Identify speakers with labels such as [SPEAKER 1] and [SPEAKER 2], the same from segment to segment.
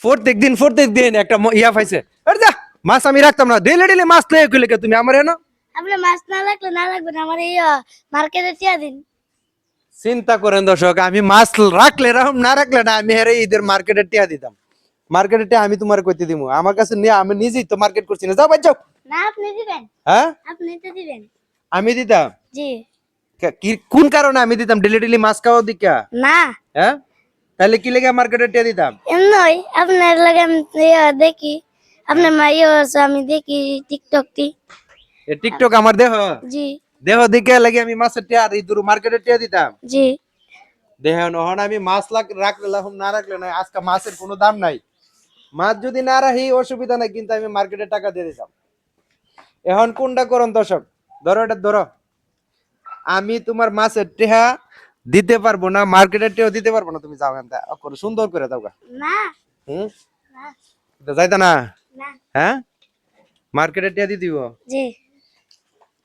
[SPEAKER 1] প্রত্যেক দিন একটা ইয়া পাইছে। আরে যা, মাছ আমি রাখতাম না, ডেলি ডেলি মাছ লয়ে কইলে কে তুমি আমার এনো?
[SPEAKER 2] আপনি মাছ না লাগলে না লাগবে না, আমার এই মার্কেটে টিয়া দিন।
[SPEAKER 1] চিন্তা করেন দর্শক, আমি মাছ রাখলে রাখুম, না রাখলে না, আমি হেরে ঈদের মার্কেটে টিয়া দিতাম। মার্কেটে টিয়া আমি তোমার কইতে দিমু, আমার কাছে নিয়ে আমি নিজেই তো মার্কেট করছি না। যাও ভাই যাও।
[SPEAKER 2] না আপনি দিবেন,
[SPEAKER 1] হ্যাঁ
[SPEAKER 2] আপনি তো দিবেন।
[SPEAKER 1] আমি দিতাম?
[SPEAKER 2] জি
[SPEAKER 1] কি কোন কারণে আমি দিতাম? ডেলি ডেলি মাছ খাওয়া দিকা?
[SPEAKER 2] না,
[SPEAKER 1] হ্যাঁ তাহলে কি লেগে মার্কেটে টিয়া দিতাম?
[SPEAKER 2] এমনই আপনার লাগে আমি দেখি আপনার মাইও আছে, আমি দেখি টিকটকটি।
[SPEAKER 1] এ টিকটক আমার দেহ
[SPEAKER 2] জি
[SPEAKER 1] দেহ দিকে লাগে আমি মাছের টিয়া আর ইদুর মার্কেটে টিয়া দিতাম।
[SPEAKER 2] জি
[SPEAKER 1] দেহ নহন আমি মাছ রাখলে লাহুম, না রাখলে নাই। আজকে মাছের কোনো দাম নাই, মাছ যদি না রাখি অসুবিধা নাই, কিন্তু আমি মার্কেটে টাকা দিয়ে দিতাম। এখন কোনটা করুন দর্শক, ধরো এটা ধরো, আমি তোমার মাছের টেহা দিতে পারবো না, মার্কেটের টেহা দিতে পারবো না। তুমি যাও এনতা করো, সুন্দর করে দাও গা।
[SPEAKER 2] না
[SPEAKER 1] হুম
[SPEAKER 2] না
[SPEAKER 1] তো যাইতা না?
[SPEAKER 2] না
[SPEAKER 1] হ্যাঁ মার্কেটের টেহা দিয়ে দিব।
[SPEAKER 2] জি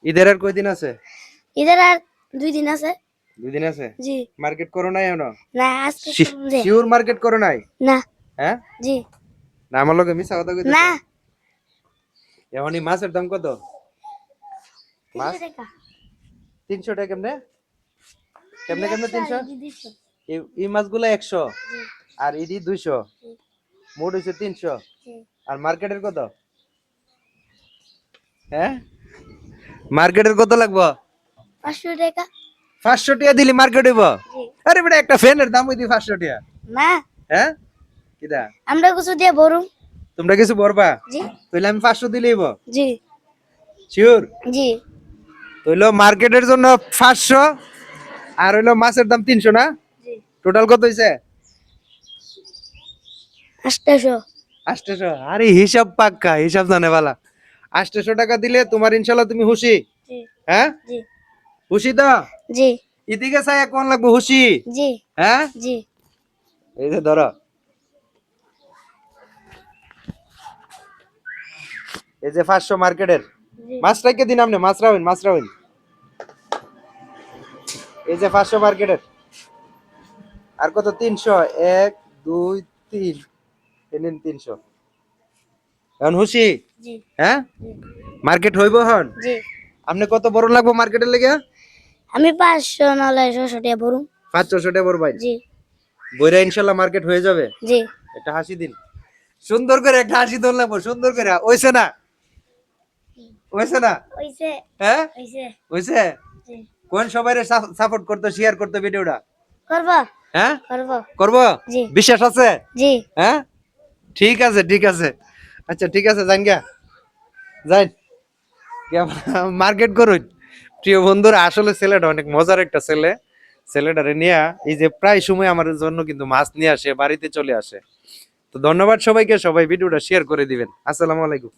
[SPEAKER 1] ঈদের আর কয়দিন আছে?
[SPEAKER 2] ইধার আর 2 দিন আছে।
[SPEAKER 1] 2 দিন আছে।
[SPEAKER 2] জি
[SPEAKER 1] মার্কেট করো নাই এখনো?
[SPEAKER 2] না আজকে শুরু রে।
[SPEAKER 1] শিওর মার্কেট করো নাই?
[SPEAKER 2] না
[SPEAKER 1] হ্যাঁ
[SPEAKER 2] জি
[SPEAKER 1] না, আমার লগে মিছা কথা কইতেছ।
[SPEAKER 2] না
[SPEAKER 1] এখনই মাছের দাম কত?
[SPEAKER 2] 300
[SPEAKER 1] মাছ
[SPEAKER 2] টাকা
[SPEAKER 1] 300 টাকা। কেমনে কেমনে কেমনে 300?
[SPEAKER 2] 200
[SPEAKER 1] এই মাছগুলো 100
[SPEAKER 2] জি
[SPEAKER 1] আর ইডি 200,
[SPEAKER 2] জি
[SPEAKER 1] মোট হচ্ছে 300।
[SPEAKER 2] জি
[SPEAKER 1] আর মার্কেটের কত? হ্যাঁ মার্কেটের কত লাগবো?
[SPEAKER 2] 500 টাকা
[SPEAKER 1] 500 টাকা দিলি মার্কেট হইব?
[SPEAKER 2] জি
[SPEAKER 1] আরে বেটা, একটা ফ্যানের দাম হইতি 500 টাকা?
[SPEAKER 2] না
[SPEAKER 1] হ্যাঁ কিডা
[SPEAKER 2] আমরা কিছু দিয়ে ভরুম।
[SPEAKER 1] তোমরা কিছু বলবা?
[SPEAKER 2] জি
[SPEAKER 1] তাইলে আমি 500 দিলেইব?
[SPEAKER 2] জি
[SPEAKER 1] শিওর?
[SPEAKER 2] জি
[SPEAKER 1] তাইলে মার্কেটের জন্য 500 আর হইলো মাছের দাম 300 না?
[SPEAKER 2] জি
[SPEAKER 1] টোটাল কত হইছে?
[SPEAKER 2] 800
[SPEAKER 1] 800। আরে হিসাব পাক্কা, হিসাব জানে বালা। 800 টাকা দিলে তোমার ইনশাল্লাহ তুমি খুশি?
[SPEAKER 2] জি
[SPEAKER 1] হ্যাঁ
[SPEAKER 2] জি
[SPEAKER 1] খুশি তো?
[SPEAKER 2] জি
[SPEAKER 1] এদিকে চাই কোন লাগবে খুশি?
[SPEAKER 2] জি
[SPEAKER 1] হ্যাঁ
[SPEAKER 2] জি
[SPEAKER 1] এই যে ধরো, এই যে 500 মার্কেটের।
[SPEAKER 2] জি
[SPEAKER 1] মাছ রাখে দিন আপনি, মাছ রাখেন, মাছ রাখেন। এই যে 500 মার্কেটের। আর কত? 300। 1 2 3, এনেন 300। এখন খুশি?
[SPEAKER 2] জি
[SPEAKER 1] হ্যাঁ
[SPEAKER 2] জি
[SPEAKER 1] মার্কেট হইব হন?
[SPEAKER 2] জি
[SPEAKER 1] আপনি কত বড় লাগবো মার্কেটের লেগে?
[SPEAKER 2] আমি 500 নাহলে 600 টাকা ভরুম।
[SPEAKER 1] 500 টাকা বড় ভাই।
[SPEAKER 2] জি
[SPEAKER 1] বইরা ইনশাল্লাহ মার্কেট হয়ে যাবে।
[SPEAKER 2] জি
[SPEAKER 1] একটা হাসি দিন, সুন্দর করে একটা হাসি দিন লাগবো, সুন্দর করে। ওইছে না? ওইছে না?
[SPEAKER 2] হইছে
[SPEAKER 1] হ্যাঁ
[SPEAKER 2] হইছে
[SPEAKER 1] ওইছে।
[SPEAKER 2] জি
[SPEAKER 1] কোন সবাই সাপোর্ট করতে, শেয়ার করতে ভিডিওটা?
[SPEAKER 2] করব
[SPEAKER 1] হ্যাঁ
[SPEAKER 2] করব
[SPEAKER 1] করবো?
[SPEAKER 2] জি
[SPEAKER 1] বিশ্বাস আছে?
[SPEAKER 2] জি
[SPEAKER 1] হ্যাঁ ঠিক আছে ঠিক আছে। আচ্ছা ঠিক আছে, যান গা, যাই মার্কেট করুন। প্রিয় বন্ধুরা, আসলে ছেলেটা অনেক মজার একটা ছেলে। ছেলেটারে নিয়ে এই যে প্রায় সময় আমার জন্য কিন্তু মাছ নিয়ে আসে, বাড়িতে চলে আসে। তো ধন্যবাদ সবাইকে, সবাই ভিডিওটা শেয়ার করে দিবেন। আসসালামু আলাইকুম।